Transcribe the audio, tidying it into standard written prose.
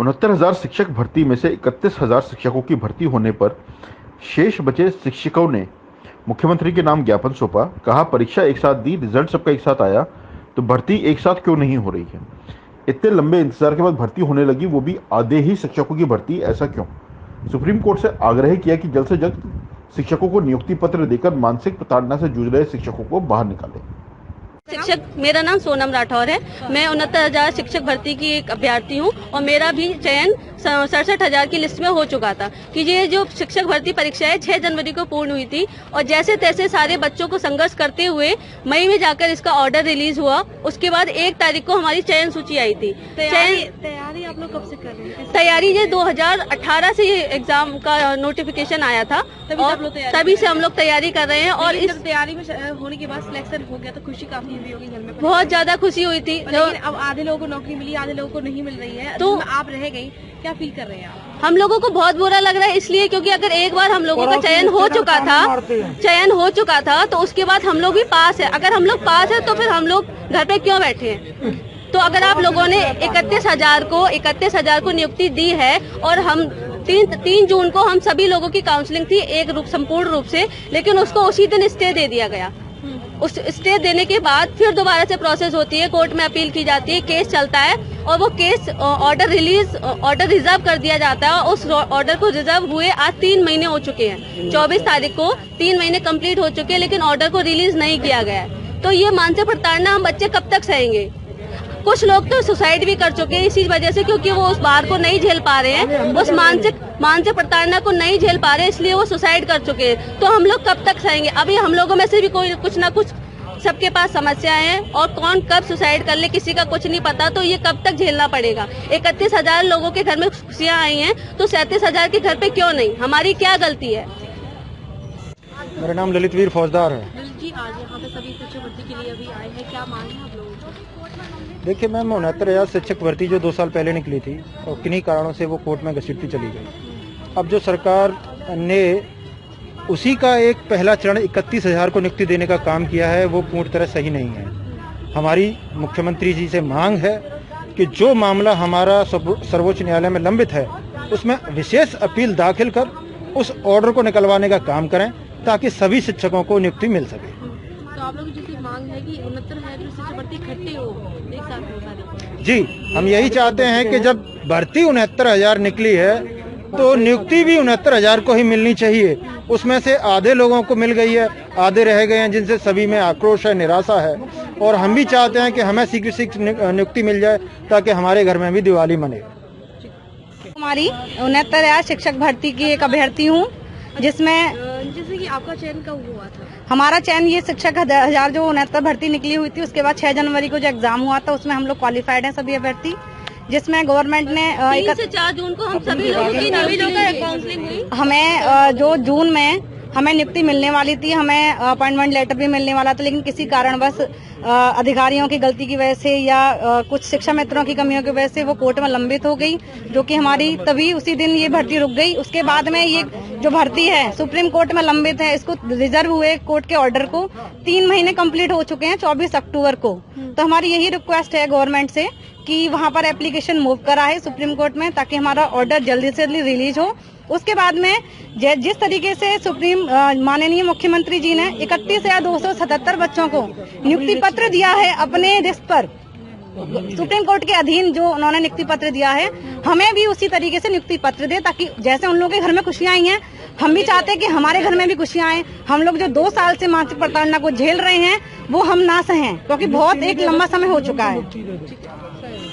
69,000 शिक्षक भर्ती में से 31,000 शिक्षकों की भर्ती होने पर शेष बचे शिक्षकों ने मुख्यमंत्री के नाम ज्ञापन सौंपा। कहा परीक्षा एक साथ दी, रिजल्ट सबका एक साथ आया, तो भर्ती एक साथ क्यों नहीं हो रही है? इतने लंबे इंतजार के बाद भर्ती होने लगी, वो भी आधे ही शिक्षकों की भर्ती, ऐसा क्यों? सुप्रीम कोर्ट से आग्रह किया कि जल्द से जल्द शिक्षकों को नियुक्ति पत्र देकर मानसिक प्रताड़ना से जूझ रहे शिक्षकों को बाहर निकाले। शिक्षक, मेरा नाम सोनम राठौर है। मैं 69,000 शिक्षक भर्ती की एक अभ्यर्थी हूँ और मेरा भी चयन 67,000 की लिस्ट में हो चुका था कि ये जो शिक्षक भर्ती परीक्षा है 6 जनवरी को पूर्ण हुई थी और जैसे तैसे सारे बच्चों को संघर्ष करते हुए मई में जाकर इसका ऑर्डर रिलीज हुआ। उसके बाद 1 तारीख को हमारी चयन सूची आई थी। तैयारी आप लोग कब से कर रहे हैं? तैयारी ये 2018 से ये एग्जाम का नोटिफिकेशन आया था, तभी से हम लोग तैयारी कर रहे हैं। और इस तैयारी में होने के बाद सिलेक्शन हो गया तो खुशी काफी हुई होगी घर में? बहुत ज्यादा खुशी हुई थी। अब आधे लोगों को नौकरी मिली, आधे लोगों को नहीं मिल रही है, तो आप रह गई, क्या फील कर रहे हैं आप? हम लोगों को बहुत बुरा लग रहा है, इसलिए क्योंकि अगर एक बार हम लोगों का चयन हो चुका था तो उसके बाद हम लोग भी पास है। अगर हम लोग पास है तो फिर हम लोग घर पे क्यों बैठे हैं? तो अगर आप लोगों ने 31,000 को नियुक्ति दी है और हम 3 जून को हम सभी लोगों की काउंसलिंग थी संपूर्ण रूप से, लेकिन उसको उसी दिन स्टे दे दिया गया। उस स्टे देने के बाद फिर दोबारा से प्रोसेस होती है, कोर्ट में अपील की जाती है, केस चलता है और वो केस ऑर्डर रिजर्व कर दिया जाता है। उस ऑर्डर को रिजर्व हुए आज 3 महीने हो चुके हैं। 24 तारीख को 3 महीने कंप्लीट हो चुके हैं, लेकिन ऑर्डर को रिलीज नहीं किया गया है। तो ये मानसिक प्रताड़ना हम बच्चे कब तक सहेंगे? कुछ लोग तो सुसाइड भी कर चुके हैं इसी वजह से, क्योंकि वो उस बार को नहीं झेल पा रहे हैं, उस मानसिक प्रताड़ना को नहीं झेल पा रहे हैं, इसलिए वो सुसाइड कर चुके हैं। तो हम लोग कब तक सहेंगे? अभी हम लोगों में से भी कोई कुछ ना कुछ सबके पास समस्याएं हैं और कौन कब सुसाइड कर ले किसी का कुछ नहीं पता। तो ये कब तक झेलना पड़ेगा? 31,000 लोगों के घर में खुशियां आई हैं तो 37,000 के घर पे क्यों नहीं? हमारी क्या गलती है? मेरा नाम ललितवीर फौजदार है। जी, आज यहाँ पे सभी शिक्षक भर्ती के लिए अभी आए हैं, क्या मांग है आप लोगों को? देखिए मैम, 69,000 शिक्षक भर्ती जो 2 साल पहले निकली थी और किन्हीं कारणों से वो कोर्ट में घसीटती चली गई। अब जो सरकार ने उसी का एक पहला चरण 31,000 को नियुक्ति देने का काम किया है, वो पूर्ण तरह सही नहीं है। हमारी मुख्यमंत्री जी से मांग है कि जो मामला हमारा सर्वोच्च न्यायालय में लंबित है उसमें विशेष अपील दाखिल कर उस ऑर्डर को निकलवाने का काम करें ताकि सभी शिक्षकों को नियुक्ति मिल सके। तो आप लोगों की जैसी मांग है कि 69,000 शिक्षक भर्ती इकट्ठे हो एक साथ हो सारे? जी, हम यही चाहते हैं कि जब भर्ती 69,000 निकली है तो नियुक्ति भी 69,000 को ही मिलनी चाहिए। उसमें से आधे लोगों को मिल गई है, आधे रह गए हैं, जिनसे सभी में आक्रोश है, निराशा है। और हम भी चाहते हैं कि हमें शीघ्र नियुक्ति मिल जाए ताकि हमारे घर में भी दिवाली मने। हमारी 69,000 शिक्षक भर्ती की एक अभ्यर्थी हूँ, जिसमें जैसे कि आपका चयन कब हुआ था? हमारा चयन ये शिक्षक 1000 जो 69 भर्ती निकली हुई थी, उसके बाद 6 जनवरी को जो एग्जाम हुआ था उसमें हम लोग क्वालिफाइड हैं सभी अभ्यर्थी, जिसमें गवर्नमेंट ने 3 से 4 जून को हम सभी लोगों की काउंसलिंग हुई। हमें जो जून में हमें नियुक्ति मिलने वाली थी, हमें अपॉइंटमेंट लेटर भी मिलने वाला था, लेकिन किसी कारणवश अधिकारियों की गलती की वजह से या कुछ शिक्षा मित्रों की कमियों की वजह से वो कोर्ट में लंबित हो गई, जो कि हमारी तभी उसी दिन ये भर्ती रुक गई। उसके बाद में ये जो भर्ती है सुप्रीम कोर्ट में लंबित है, इसको रिजर्व हुए कोर्ट के ऑर्डर को 3 महीने कंप्लीट हो चुके हैं 24 अक्टूबर को। तो हमारी यही रिक्वेस्ट है गवर्नमेंट से कि वहाँ पर एप्लीकेशन मूव करा है सुप्रीम कोर्ट में, ताकि हमारा ऑर्डर जल्दी से जल्दी रिलीज हो। उसके बाद में जिस तरीके से सुप्रीम माननीय मुख्यमंत्री जी ने 31,277 बच्चों को नियुक्ति पत्र दिया है अपने रिस्क पर, सुप्रीम कोर्ट के अधीन जो उन्होंने नियुक्ति पत्र दिया है, हमें भी उसी तरीके से नियुक्ति पत्र दे, ताकि जैसे उन लोगों के घर में खुशियां आई हैं, हम भी चाहते हैं कि हमारे घर में भी खुशियां आए। हम लोग जो 2 साल से मानसिक प्रताड़ना को झेल रहे हैं वो हम ना सहें, क्योंकि बहुत एक लंबा समय हो चुका है।